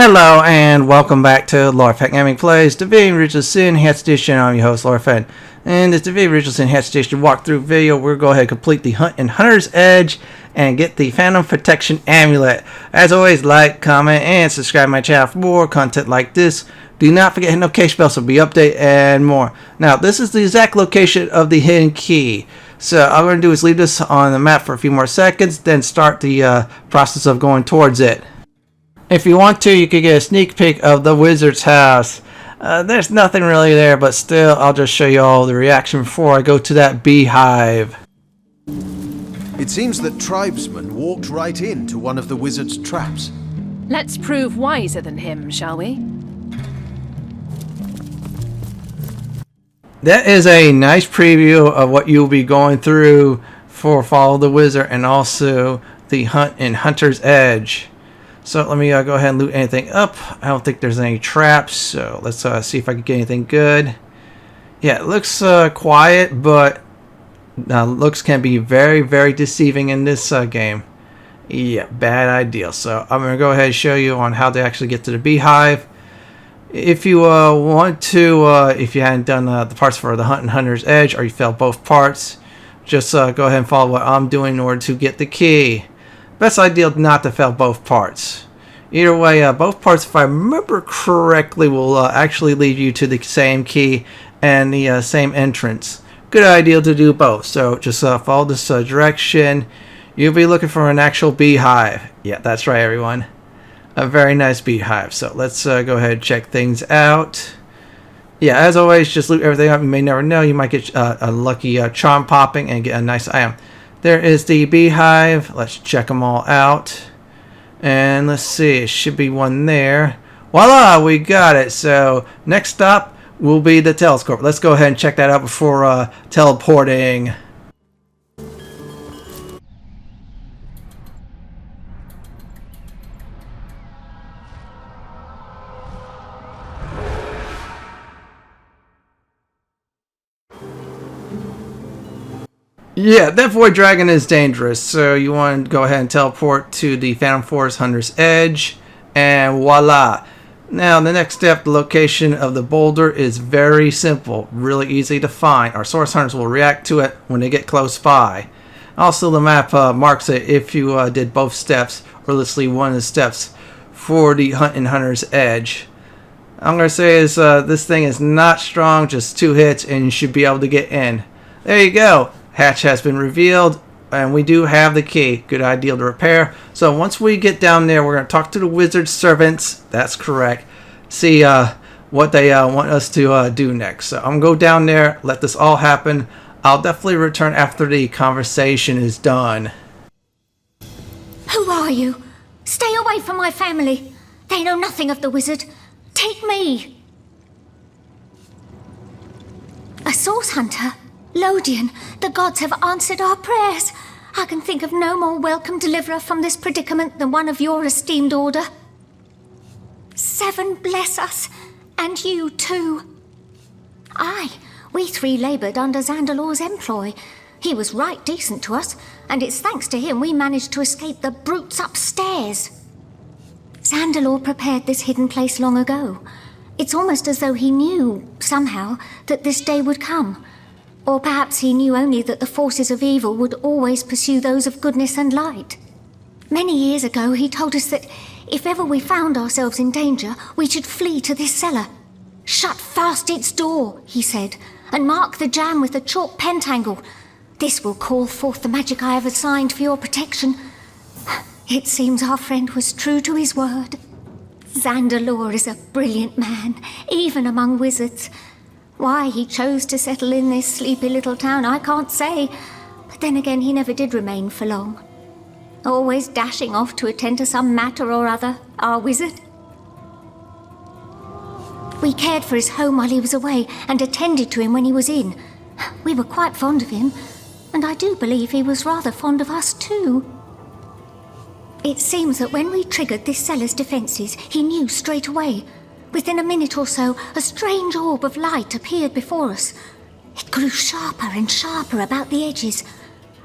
Hello and welcome back to Lord Fenton Gaming Plays Divinity Original Sin Enhanced Edition. I'm your host Lord Fenton. In this Divinity Original Sin Enhanced Edition walkthrough video, we're going to go ahead and complete the Hunt in Hunter's Edge and get the Phantom Protection Amulet. As always, like, comment, and subscribe to my channel for more content like this. Do not forget to hit the notification bell so be updated and more. Now, this is the exact location of the hidden key. So all I'm going to do is leave this on the map for a few more seconds, then start the process of going towards it. If you want to, you can get a sneak peek of the wizard's house. There's nothing really there, but still, I'll just show you all the reaction before I go to that beehive. It seems that tribesmen walked right into one of the wizard's traps. Let's prove wiser than him, shall we? That is a nice preview of what you'll be going through for Follow the Wizard and also the Hunt in Hunter's Edge. So let me go ahead and loot anything up. I don't think there's any traps, so let's see if I can get anything good. Yeah, it looks quiet, but looks can be very, very deceiving in this game. Yeah, bad idea. So I'm going to go ahead and show you on how to actually get to the beehive. If you want to, if you hadn't done the parts for the Hunt and Hunter's Edge, or you failed both parts, just go ahead and follow what I'm doing in order to get the key. Best idea not to fail both parts. Either way, both parts, if I remember correctly, will actually lead you to the same key and the same entrance. Good idea to do both. So just follow this direction. You'll be looking for an actual beehive. Yeah, that's right, everyone. A very nice beehive. So let's go ahead and check things out. Yeah, as always, just loot everything up. You may never know. You might get a lucky charm popping and get a nice item. There is the beehive. Let's check them all out. And let's see, it should be one there. Voila, we got it. So next stop will be the telescope. Let's go ahead and check that out before teleporting. Yeah, that void dragon is dangerous, so you want to go ahead and teleport to the Phantom Forest Hunter's Edge, and voila. Now, the next step, the location of the boulder is very simple, really easy to find. Our source hunters will react to it when they get close by. Also, the map marks it if you did both steps, or let's leave one of the steps for the Hunt in Hunter's Edge. I'm going to say is this thing is not strong, just 2 hits, and you should be able to get in. There you go. Hatch has been revealed, and we do have the key. Good idea to repair. So once we get down there, we're going to talk to the wizard's servants. That's correct. See what they want us to do next. So I'm going to go down there, let this all happen. I'll definitely return after the conversation is done. Who are you? Stay away from my family. They know nothing of the wizard. Take me. A source hunter? Lodian, the gods have answered our prayers. I can think of no more welcome deliverer from this predicament than one of your esteemed order. 7 bless us, and you too. Aye, we 3 laboured under Zandalor's employ. He was right decent to us, and it's thanks to him we managed to escape the brutes upstairs. Zandalor prepared this hidden place long ago. It's almost as though he knew, somehow, that this day would come. Or perhaps he knew only that the forces of evil would always pursue those of goodness and light. Many years ago, he told us that if ever we found ourselves in danger, we should flee to this cellar. Shut fast its door, he said, and mark the jam with a chalk pentangle. This will call forth the magic I have assigned for your protection. It seems our friend was true to his word. Zandalor is a brilliant man, even among wizards. Why he chose to settle in this sleepy little town, I can't say. But then again, he never did remain for long. Always dashing off to attend to some matter or other, our wizard. We cared for his home while he was away, and attended to him when he was in. We were quite fond of him, and I do believe he was rather fond of us too. It seems that when we triggered this cellar's defences, he knew straight away. Within a minute or so, a strange orb of light appeared before us. It grew sharper and sharper about the edges.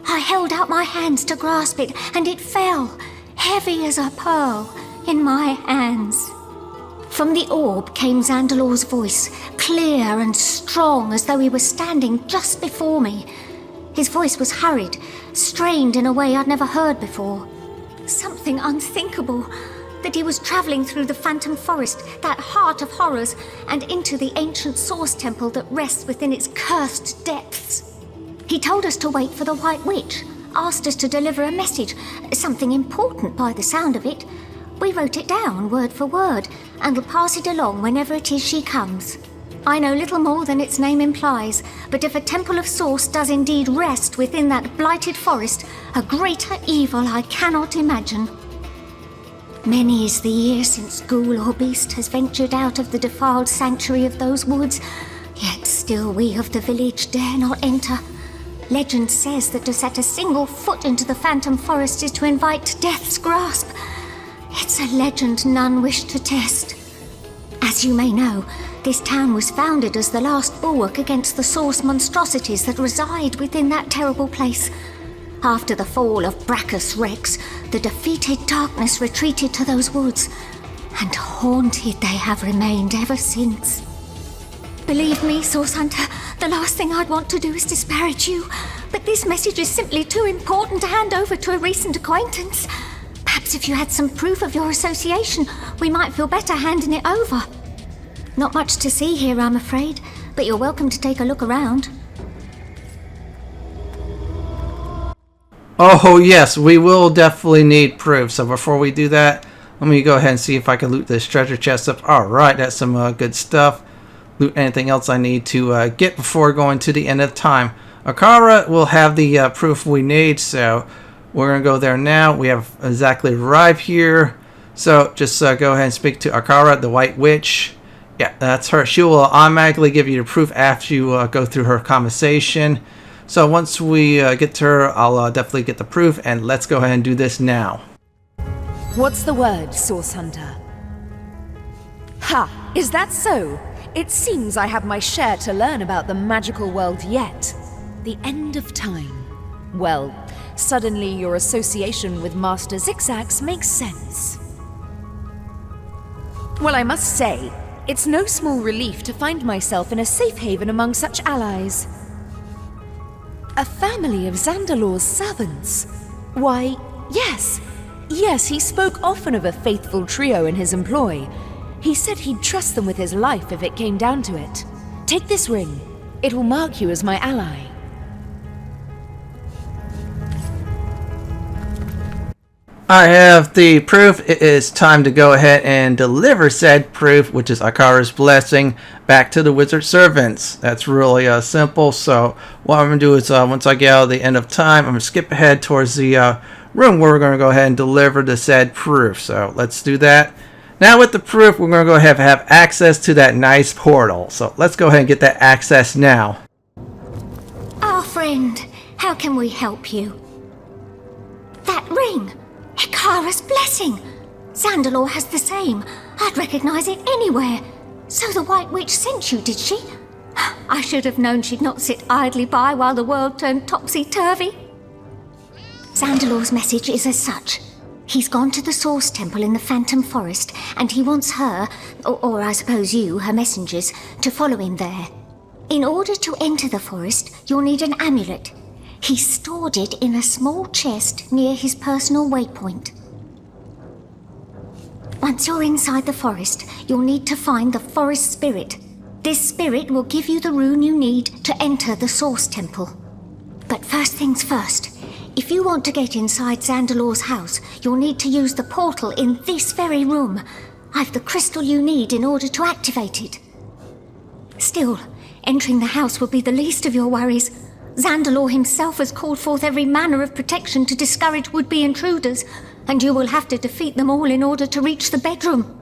I held out my hands to grasp it, and it fell, heavy as a pearl, in my hands. From the orb came Zandalor's voice, clear and strong as though he were standing just before me. His voice was hurried, strained in a way I'd never heard before. Something unthinkable, that he was travelling through the Phantom Forest, that heart of horrors, and into the ancient Source Temple that rests within its cursed depths. He told us to wait for the White Witch, asked us to deliver a message, something important by the sound of it. We wrote it down, word for word, and will pass it along whenever it is she comes. I know little more than its name implies, but if a Temple of Source does indeed rest within that blighted forest, a greater evil I cannot imagine. Many is the year since ghoul or beast has ventured out of the defiled sanctuary of those woods, yet still we of the village dare not enter. Legend says that to set a single foot into the Phantom Forest is to invite death's grasp. It's a legend none wish to test. As you may know, this town was founded as the last bulwark against the Source monstrosities that reside within that terrible place. After the fall of Brachus Rex, the defeated darkness retreated to those woods, and haunted they have remained ever since. Believe me, Source Hunter, the last thing I'd want to do is disparage you, but this message is simply too important to hand over to a recent acquaintance. Perhaps if you had some proof of your association, we might feel better handing it over. Not much to see here, I'm afraid, but you're welcome to take a look around. Oh yes, we will definitely need proof. So before we do that, let me go ahead and see if I can loot this treasure chest up. Alright, that's some good stuff. Loot anything else I need to get before going to the end of time. Icara will have the proof we need, so we're going to go there now. We have exactly arrived here. So just go ahead and speak to Icara, the White Witch. Yeah, that's her. She will automatically give you the proof after you go through her conversation. So once we get to her, I'll definitely get the proof, and let's go ahead and do this now. What's the word, Source Hunter? Ha! Is that so? It seems I have my share to learn about the magical world yet. The end of time. Well, suddenly your association with Master Zigzags makes sense. Well, I must say, it's no small relief to find myself in a safe haven among such allies. A family of Zandalor's servants. Why, yes, he spoke often of a faithful trio in his employ. He said he'd trust them with his life if it came down to it. Take this ring. It will mark you as my ally. I have the proof. It is time to go ahead and deliver said proof, which is Icara's blessing, back to the wizard servants. That's really simple. So what I'm going to do is once I get out of the end of time, I'm going to skip ahead towards the room where we're going to go ahead and deliver the said proof. So let's do that. Now with the proof, we're going to go ahead and have access to that nice portal. So let's go ahead and get that access now. Our friend, how can we help you? That ring! Icara's blessing! Zandalor has the same. I'd recognize it anywhere. So the White Witch sent you, did she? I should have known she'd not sit idly by while the world turned topsy-turvy. Zandalor's message is as such. He's gone to the Source Temple in the Phantom Forest, and he wants her, or I suppose you, her messengers, to follow him there. In order to enter the forest, you'll need an amulet. He stored it in a small chest near his personal waypoint. Once you're inside the forest, you'll need to find the forest spirit. This spirit will give you the rune you need to enter the Source Temple. But first things first, if you want to get inside Zandalor's house, you'll need to use the portal in this very room. I've the crystal you need in order to activate it. Still, entering the house will be the least of your worries. Zandalor himself has called forth every manner of protection to discourage would-be intruders, and you will have to defeat them all in order to reach the bedroom.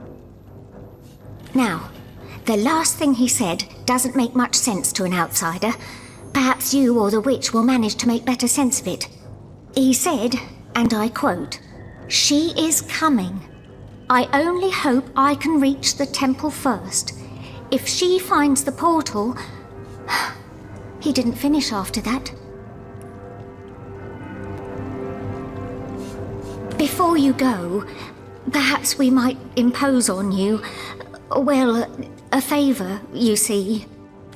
Now, the last thing he said doesn't make much sense to an outsider. Perhaps you or the witch will manage to make better sense of it. He said, and I quote, "She is coming. I only hope I can reach the temple first. If she finds the portal..." He didn't finish after that. Before you go, perhaps we might impose on you, Well, a favour, you see.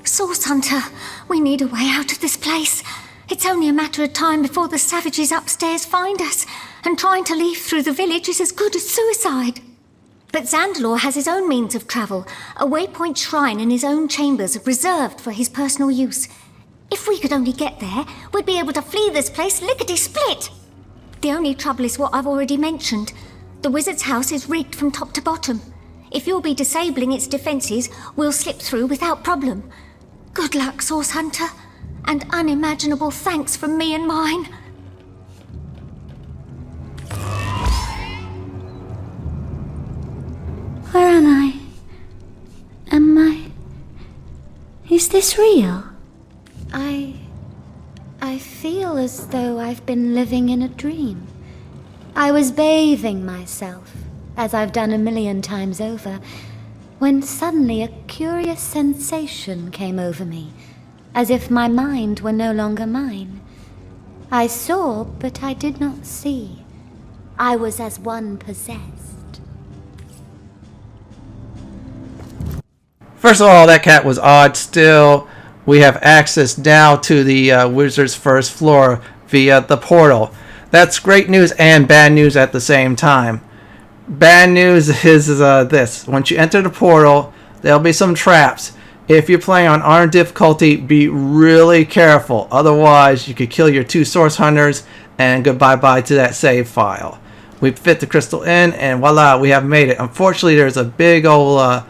Source Hunter, we need a way out of this place. It's only a matter of time before the savages upstairs find us, and trying to leave through the village is as good as suicide. But Zandalore has his own means of travel, a waypoint shrine in his own chambers reserved for his personal use. If we could only get there, we'd be able to flee this place lickety-split. The only trouble is what I've already mentioned. The wizard's house is rigged from top to bottom. If you'll be disabling its defenses, we'll slip through without problem. Good luck, Source Hunter, and unimaginable thanks from me and mine. Where am I? Is this real? I feel as though I've been living in a dream. I was bathing myself, as I've done a million times over, when suddenly a curious sensation came over me, as if my mind were no longer mine. I saw, but I did not see. I was as one possessed. First of all, that cat was odd. Still, we have access now to the wizard's first floor via the portal. That's great news and bad news at the same time. Bad news is this. Once you enter the portal, there'll be some traps. If you're playing on hard difficulty, be really careful. Otherwise, you could kill your 2 source hunters and goodbye-bye to that save file. We fit the crystal in and voila, we have made it. Unfortunately, there's a big old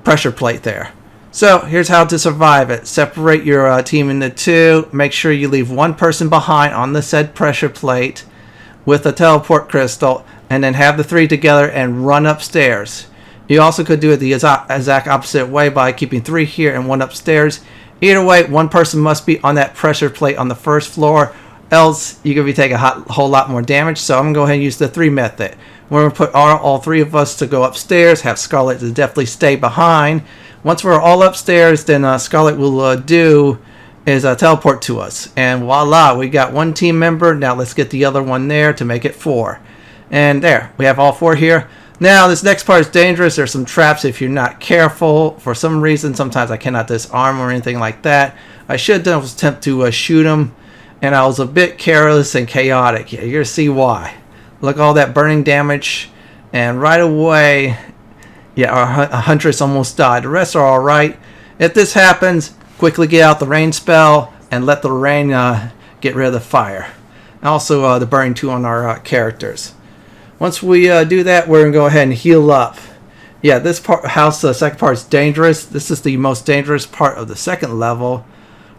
pressure plate there. So here's how to survive it. Separate your team into 2. Make sure you leave one person behind on the said pressure plate with a teleport crystal, and then have the 3 together and run upstairs. You also could do it the exact opposite way by keeping 3 here and 1 upstairs. Either way, one person must be on that pressure plate on the first floor, else you're going to be taking a whole lot more damage. So I'm going to go ahead and use the 3 method. We're going to put all 3 of us to go upstairs, have Scarlet to definitely stay behind. Once we're all upstairs, then Scarlet will do is teleport to us. And voila, we got 1 team member. Now let's get the other one there to make it 4. And there, we have all 4 here. Now, this next part is dangerous. There's some traps if you're not careful. For some reason, sometimes I cannot disarm or anything like that. I should attempt to shoot him, and I was a bit careless and chaotic. Yeah, you're going to see why. Look at all that burning damage, and right away, yeah, our huntress almost died. The rest are alright. If this happens, quickly get out the rain spell and let the rain get rid of the fire. Also, the burning 2 on our characters. Once we do that, we're going to go ahead and heal up. Yeah, this house, the second part is dangerous. This is the most dangerous part of the second level.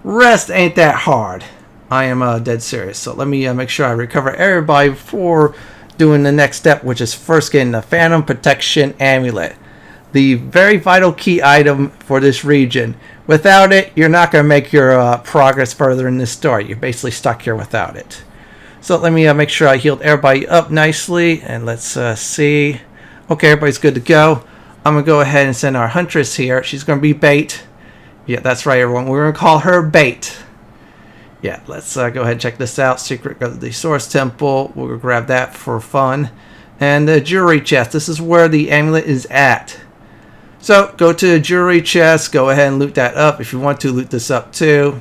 Rest ain't that hard. I am dead serious. So let me make sure I recover everybody before doing the next step, which is first getting the Phantom Protection Amulet. The very vital key item for this region. Without it, you're not going to make your progress further in this story. You're basically stuck here without it. So let me make sure I healed everybody up nicely. And let's see. Okay, everybody's good to go. I'm going to go ahead and send our Huntress here. She's going to be bait. Yeah, that's right, everyone. We're going to call her bait. Yeah, let's go ahead and check this out. Secret of the Source Temple. We'll grab that for fun. And the jewelry chest. This is where the amulet is at. So, go to the jewelry chest. Go ahead and loot that up. If you want to, loot this up too.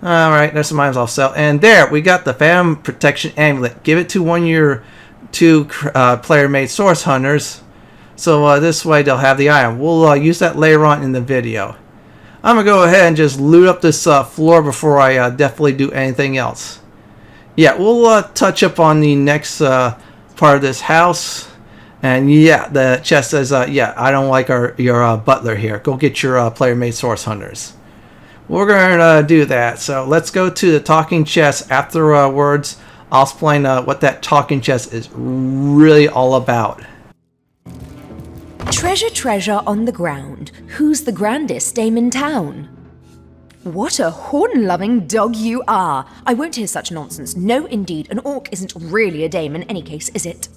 Alright, there's some items I'll sell. And there, we got the Phantom Protection Amulet. Give it to one of your 2 player-made source hunters. So this way they'll have the item. We'll use that later on in the video. I'm going to go ahead and just loot up this floor before I definitely do anything else. Yeah, we'll touch up on the next part of this house. And yeah, the chest says, yeah, I don't like your butler here. Go get your player-made source hunters. We're going to do that. So let's go to the talking chest. Afterwards, I'll explain what that talking chest is really all about. Treasure, treasure on the ground. Who's the grandest dame in town? What a horn-loving dog you are! I won't hear such nonsense. No, indeed, an orc isn't really a dame in any case, is it?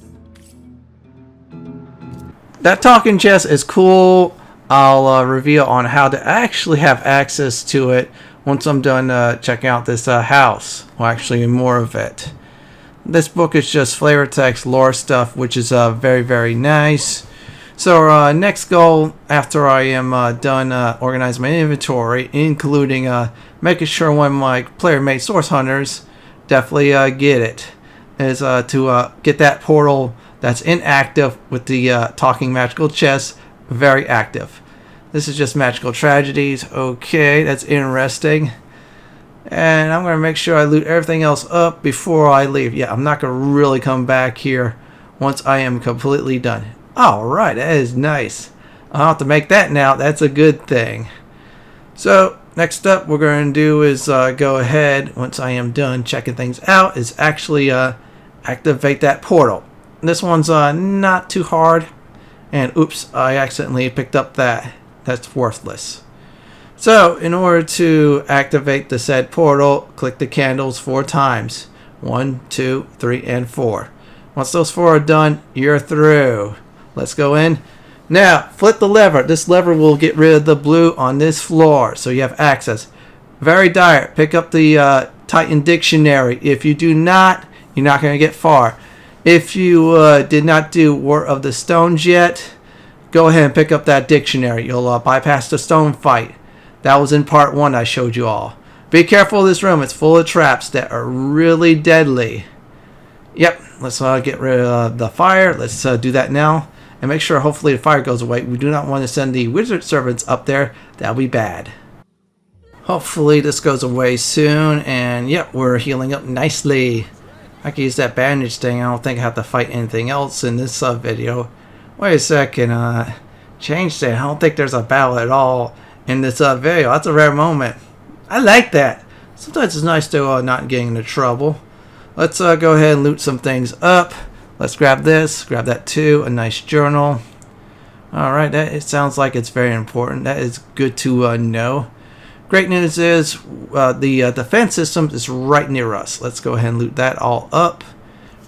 That talking chest is cool. I'll reveal on how to actually have access to it once I'm done checking out this house. Well, actually, more of it. This book is just flavor text, lore stuff, which is very, very nice. So our next goal, after I am done organizing my inventory, including making sure one of my player-made source hunters definitely get it, is to get that portal that's inactive with the talking magical chest very active. This is just magical tragedies. Okay, that's interesting. And I'm going to make sure I loot everything else up before I leave. Yeah, I'm not going to really come back here once I am completely done. Alright, that is nice. I'll have to make that now. That's a good thing. So, next up we're going to do is go ahead, once I am done checking things out, is actually activate that portal. This one's not too hard. And oops, I accidentally picked up that. That's worthless. So, in order to activate the said portal, click the candles 4 times. 1, 2, 3, and 4. Once those 4 are done, you're through. Let's go in. Now, flip the lever. This lever will get rid of the blue on this floor, so you have access. Very dire. Pick up the Titan Dictionary. If you do not, you're not going to get far. If you did not do War of the Stones yet, go ahead and pick up that dictionary. You'll bypass the stone fight. That was in part 1 I showed you all. Be careful of this room. It's full of traps that are really deadly. Yep, let's get rid of the fire. Let's do that now. And make sure hopefully the fire goes away. We do not want to send the wizard servants up there. That'll be bad. Hopefully this goes away soon. And yep, we're healing up nicely. I can use that bandage thing. I don't think I have to fight anything else in this video. Wait a second. Change that. I don't think there's a battle at all in this video. That's a rare moment. I like that. Sometimes it's nice to not get into trouble. Let's go ahead and loot some things up. Let's grab this, grab that too. A nice journal. Alright, it sounds like it's very important. That is good to know. Great news is the defense system is right near us. Let's go ahead and loot that all up.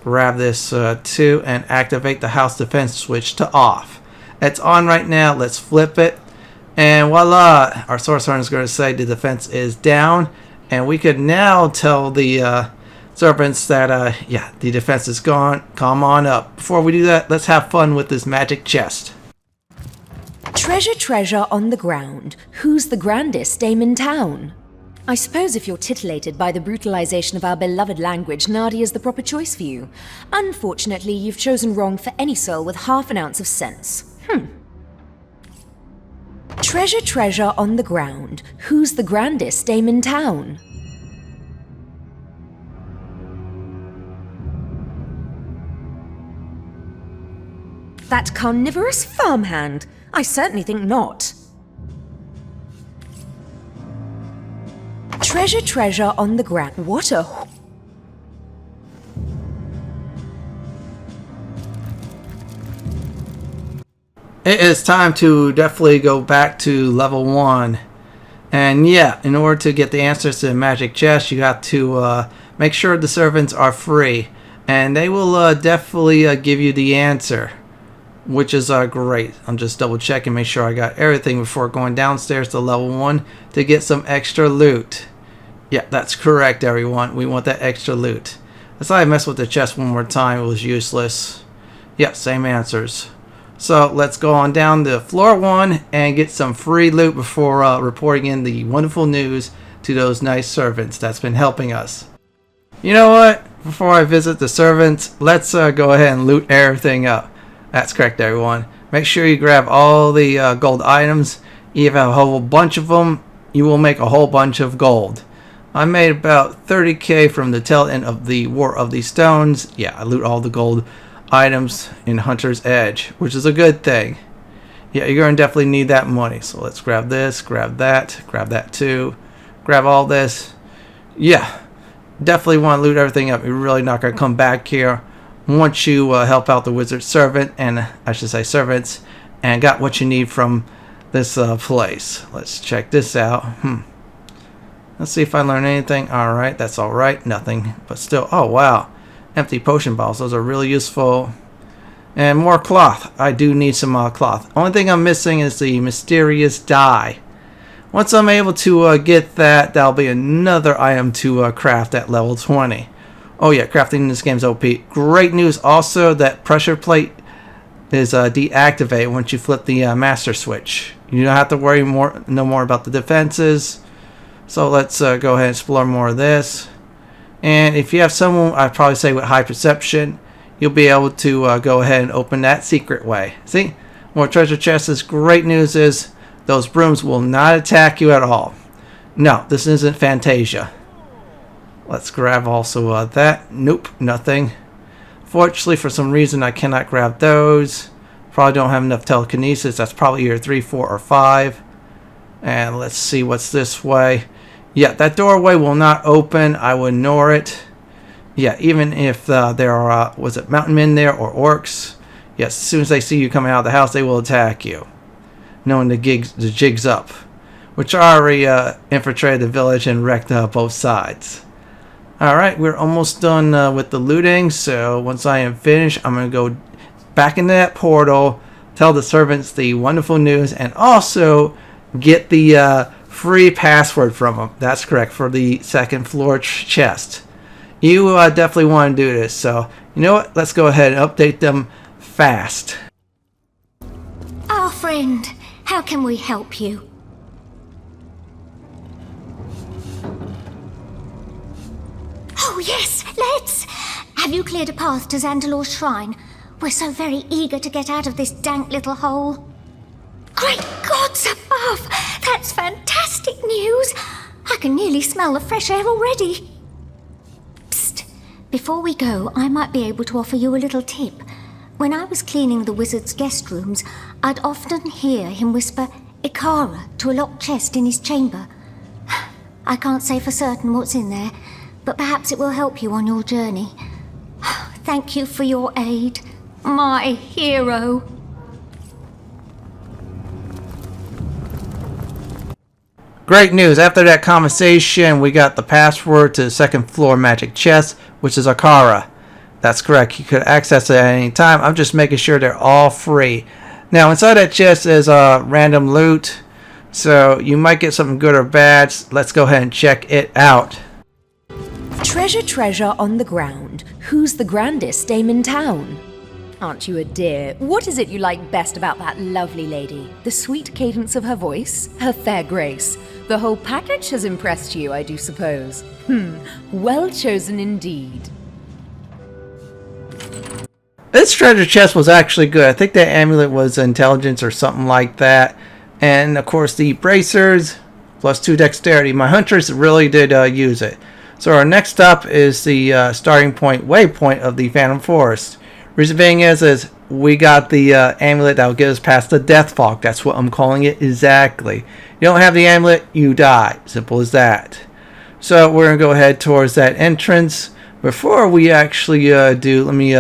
Grab this too and activate the house defense switch to off. It's on right now. Let's flip it. And voila, our source hunter is going to say the defense is down. And we could now tell the servants that, yeah, the defense is gone. Come on up. Before we do that, let's have fun with this magic chest. Treasure, treasure on the ground. Who's the grandest dame in town? I suppose if you're titillated by the brutalization of our beloved language, Nadia's the proper choice for you. Unfortunately, you've chosen wrong for any soul with half an ounce of sense. Treasure, treasure on the ground. Who's the grandest dame in town? That carnivorous farmhand? I certainly think not. Treasure, treasure on the ground. What a... It is time to definitely go back to level 1. And yeah, in order to get the answers to the magic chest, you have to make sure the servants are free. And they will definitely give you the answer, which is great. I'm just double checking, make sure I got everything before going downstairs to level 1 to get some extra loot. Yeah, that's correct, everyone. We want that extra loot. That's why I messed with the chest one more time. It was useless. Yeah, same answers. So let's go on down to floor 1 and get some free loot before reporting in the wonderful news to those nice servants that's been helping us. You know what? Before I visit the servants, let's go ahead and loot everything up. That's correct, everyone. Make sure you grab all the gold items. If you have a whole bunch of them, you will make a whole bunch of gold. I made about 30k from the tail end of the War of the Stones. Yeah, I loot all the gold items in Hunter's Edge, which is a good thing. Yeah, you're going to definitely need that money. So let's grab this, grab that too. Grab all this. Yeah, definitely want to loot everything up. You're really not going to come back here once you help out the wizard servant, and I should say servants, and got what you need from this place. Let's check this out. Let's see if I learn anything. Alright, that's alright. Nothing, but still. Oh, wow. Empty potion bottles. Those are really useful. And more cloth. I do need some cloth. Only thing I'm missing is the mysterious dye. Once I'm able to get that, that'll be another item to craft at level 20. Oh yeah, crafting in this game is OP. Great news also that pressure plate is deactivated once you flip the master switch. You don't have to worry no more about the defenses. So let's go ahead and explore more of this. And if you have someone, I'd probably say with high perception, you'll be able to go ahead and open that secret way. See? More treasure chests. Great news is those brooms will not attack you at all. No, this isn't Fantasia. Let's grab also that. Nope, nothing. Fortunately, for some reason, I cannot grab those. Probably don't have enough telekinesis. That's probably either 3, 4, or 5. And let's see what's this way. Yeah, that doorway will not open. I will ignore it. Yeah, even if there are, was it mountain men there or orcs? Yes, as soon as they see you coming out of the house, they will attack you. Knowing the jig's up. Which already infiltrated the village and wrecked both sides. Alright, we're almost done with the looting. So once I am finished, I'm going to go back into that portal, tell the servants the wonderful news, and also get the free password from them. That's correct, for the second floor chest. You definitely want to do this. So, you know what? Let's go ahead and update them fast. Our friend, how can we help you? Oh yes, let's! Have you cleared a path to Zandalor's shrine? We're so very eager to get out of this dank little hole. Great gods above! That's fantastic news! I can nearly smell the fresh air already. Psst! Before we go, I might be able to offer you a little tip. When I was cleaning the wizard's guest rooms, I'd often hear him whisper Icara to a locked chest in his chamber. I can't say for certain what's in there, but perhaps it will help you on your journey. Thank you for your aid, my hero. Great news. After that conversation, we got the password to the second floor magic chest, which is Icara. That's correct. You could access it at any time. I'm just making sure they're all free. Now, inside that chest is random loot. So you might get something good or bad. Let's go ahead and check it out. Treasure, treasure on the ground. Who's the grandest dame in town? Aren't you a dear? What is it you like best about that lovely lady? The sweet cadence of her voice? Her fair grace? The whole package has impressed you, I do suppose. Well chosen indeed. This treasure chest was actually good. I think that amulet was intelligence or something like that. And of course the bracers, plus 2 dexterity. My hunters really did use it. So our next stop is the starting point, waypoint of the Phantom Forest. Reason being is we got the amulet that will get us past the death fog. That's what I'm calling it exactly. You don't have the amulet, you die. Simple as that. So we're going to go ahead towards that entrance. Before we actually do, let me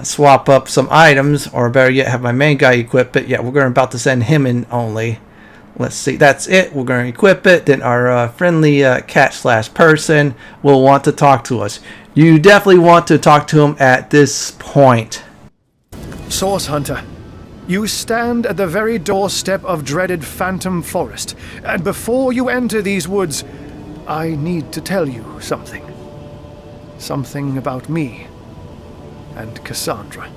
swap up some items, or better yet, have my main guy equip it. Yeah, we're about to send him in only. Let's see, that's it. We're going to equip it. Then our friendly cat/person will want to talk to us. You definitely want to talk to him at this point. Source Hunter, you stand at the very doorstep of dreaded Phantom Forest, and before you enter these woods, I need to tell you something. Something about me and Cassandra.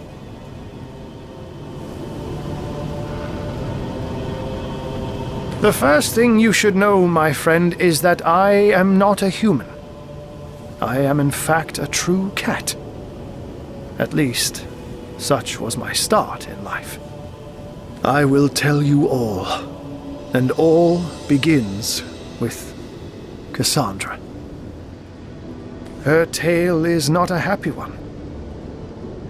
The first thing you should know, my friend, is that I am not a human. I am in fact a true cat. At least, such was my start in life. I will tell you all, and all begins with Cassandra. Her tale is not a happy one.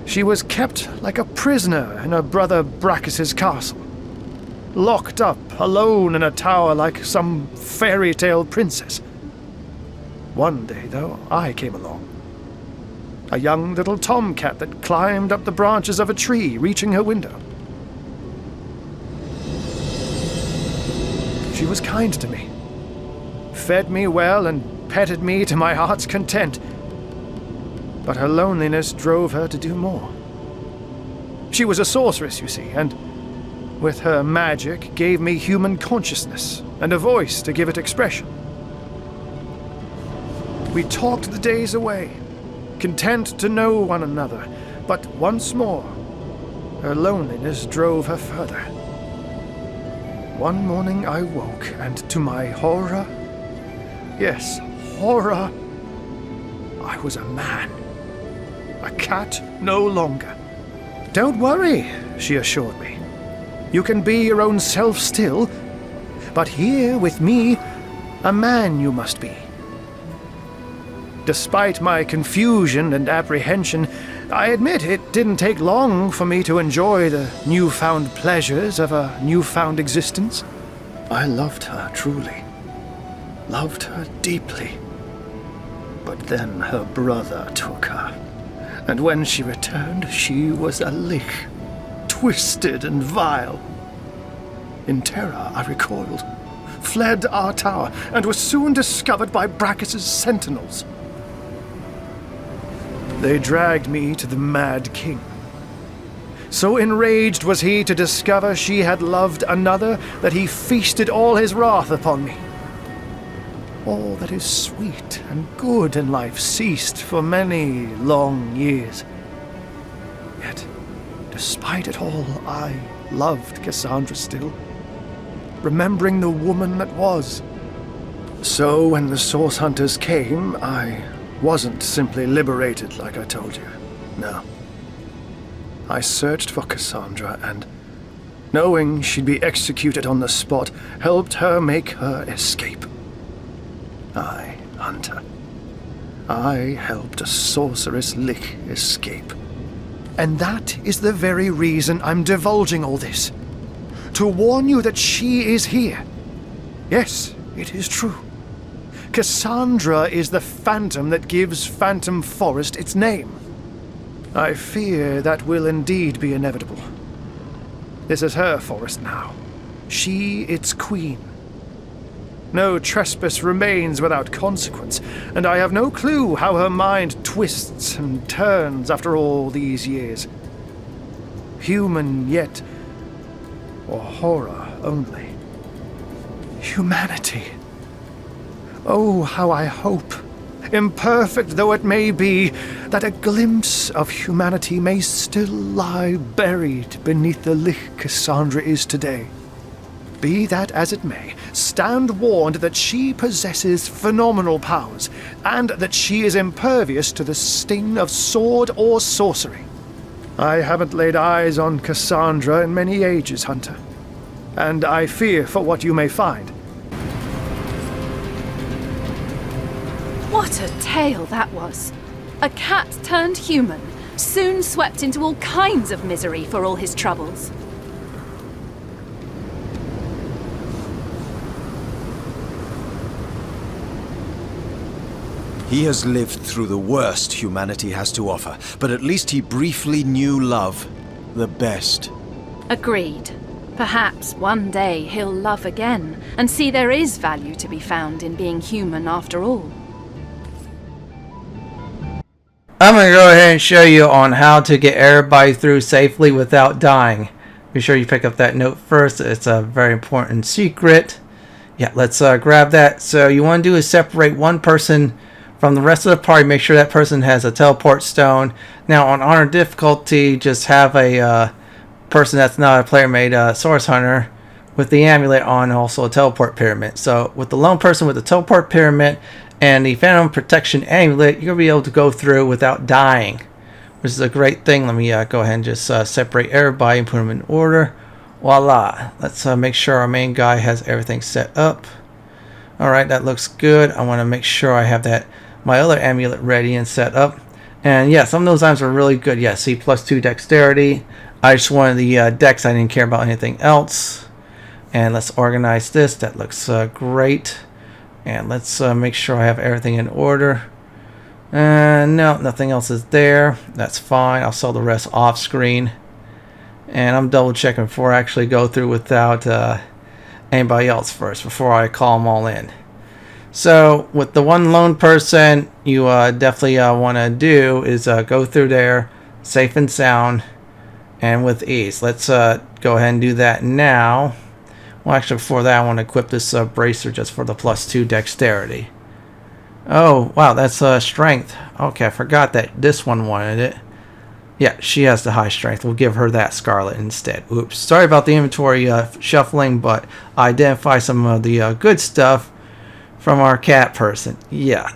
She was kept like a prisoner in her brother Brachus's castle, locked up alone in a tower like some fairy tale princess. One day, though, I came along. A young little tomcat that climbed up the branches of a tree, reaching her window. She was kind to me, fed me well and petted me to my heart's content. But her loneliness drove her to do more. She was a sorceress, you see, and with her magic gave me human consciousness and a voice to give it expression. We talked the days away, content to know one another, but once more, her loneliness drove her further. One morning I woke, and to my horror, yes, horror, I was a man. A cat no longer. Don't worry, she assured me. You can be your own self still, but here with me, a man you must be. Despite my confusion and apprehension, I admit it didn't take long for me to enjoy the newfound pleasures of a newfound existence. I loved her truly. Loved her deeply. But then her brother took her. And when she returned, she was a lich, twisted and vile. In terror, I recoiled, fled our tower, and was soon discovered by Brachus's sentinels. They dragged me to the Mad King. So enraged was he to discover she had loved another that he feasted all his wrath upon me. All that is sweet and good in life ceased for many long years. Yet, despite it all, I loved Cassandra still, remembering the woman that was. So when the Source Hunters came, I wasn't simply liberated like I told you. No. I searched for Cassandra and, knowing she'd be executed on the spot, helped her make her escape. I, Hunter. I helped a sorceress lich escape. And that is the very reason I'm divulging all this. To warn you that she is here. Yes, it is true. Cassandra is the phantom that gives Phantom Forest its name. I fear that will indeed be inevitable. This is her forest now. She its queen. No trespass remains without consequence, and I have no clue how her mind twists and turns after all these years. Human yet, or horror only. Humanity. Oh, how I hope, imperfect though it may be, that a glimpse of humanity may still lie buried beneath the lich Cassandra is today. Be that as it may, stand warned that she possesses phenomenal powers, and that she is impervious to the sting of sword or sorcery. I haven't laid eyes on Cassandra in many ages, Hunter, and I fear for what you may find. What a tale that was. A cat turned human, soon swept into all kinds of misery for all his troubles. He has lived through the worst humanity has to offer, but at least he briefly knew love. The best. Agreed. Perhaps one day he'll love again, and see there is value to be found in being human after all. I'm going to go ahead and show you on how to get everybody through safely without dying. Be sure you pick up that note first. It's a very important secret. Yeah, let's grab that. So you want to do is separate one person from the rest of the party. Make sure that person has a teleport stone. Now on honor difficulty, just have a person that's not a player made source hunter with the amulet on, also a teleport pyramid. So with the lone person with the teleport pyramid and the Phantom Protection Amulet, you're going to be able to go through without dying, which is a great thing. Let me go ahead and just separate everybody and put them in order. Voila. Let's make sure our main guy has everything set up. Alright, that looks good. I want to make sure I have my other amulet ready and set up. And yeah, some of those items are really good. Yeah, see, +2 dexterity. I just wanted the dex. I didn't care about anything else. And let's organize this. That looks great. And let's make sure I have everything in order. And no, nothing else is there. That's fine. I'll sell the rest off screen. And I'm double checking before I actually go through without anybody else first, before I call them all in. So with the one lone person, you definitely want to do is go through there safe and sound and with ease. Let's go ahead and do that now. Well, actually, before that, I want to equip this bracer just for the +2 dexterity. Oh, wow, that's strength. Okay, I forgot that this one wanted it. Yeah, she has the high strength. We'll give her that Scarlet instead. Oops. Sorry about the inventory shuffling, but I identify some of the good stuff from our cat person. Yeah,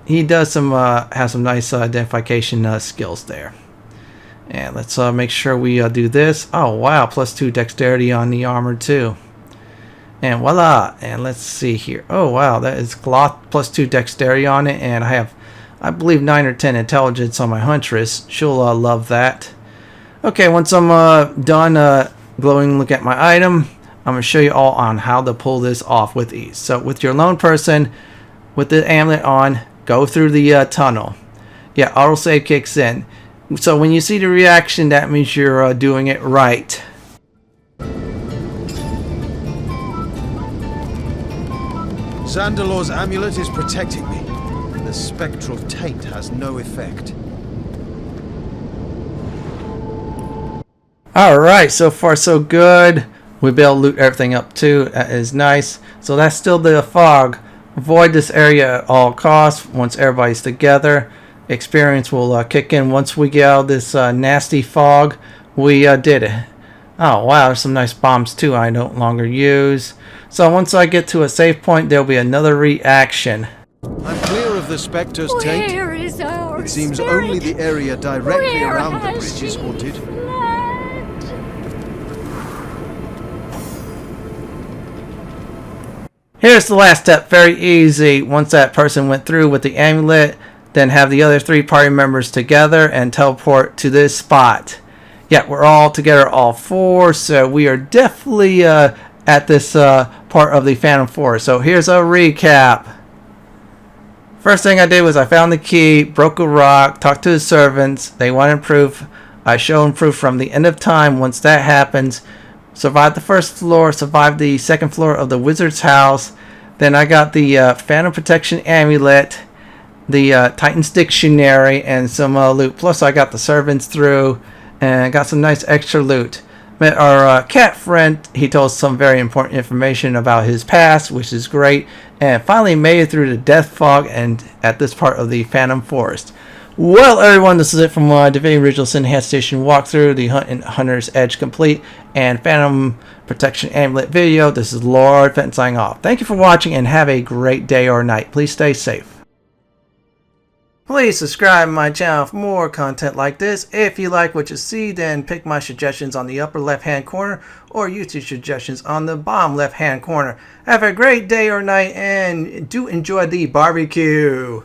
he does have some nice identification skills there. And let's make sure we do this. Oh, wow. +2 dexterity on the armor, too. And voila. And let's see here. Oh, wow. That is cloth +2 dexterity on it. And I have, I believe, 9 or 10 intelligence on my Huntress. She'll love that. Okay, once I'm done glowing look at my item, I'm going to show you all on how to pull this off with ease. So with your lone person, with the amulet on, go through the tunnel. Yeah, autosave kicks in. So when you see the reaction, that means you're doing it right. Zandalor's amulet is protecting me. The spectral taint has no effect. Alright, so far so good. We'll be able to loot everything up too. That is nice. So that's still the fog. Avoid this area at all costs once everybody's together. Experience will kick in once we get out of this nasty fog. We did it. Oh wow, there's some nice bombs too I no longer use. So once I get to a safe point, there'll be another reaction. I'm clear of the Spectre's taint. Where is our It seems spirit? only the area directly Where around the has bridge is she haunted. fled? Here's the last step, very easy. Once that person went through with the amulet, then have the other 3 party members together and teleport to this spot. Yeah, we're all together, all 4, so we are definitely at this part of the Phantom Forest. So here's a recap. First thing I did was I found the key, broke a rock, talked to the servants. They wanted proof. I showed proof from the end of time. Once that happens, survived the first floor, survived the second floor of the wizard's house. Then I got the Phantom Protection Amulet, the Titan's Dictionary, and some loot. Plus I got the servants through and got some nice extra loot. Met our cat friend. He told us some very important information about his past, which is great. And finally made it through the death fog and at this part of the Phantom Forest. Well, everyone, this is it from Divinity Original Sin Enhanced Station walkthrough, the Hunt and Hunter's Edge complete, and Phantom Protection Amulet video. This is Lord Fenton signing off. Thank you for watching and have a great day or night. Please stay safe. Please subscribe to my channel for more content like this. If you like what you see, then pick my suggestions on the upper left hand corner or YouTube suggestions on the bottom left hand corner. Have a great day or night and do enjoy the barbecue.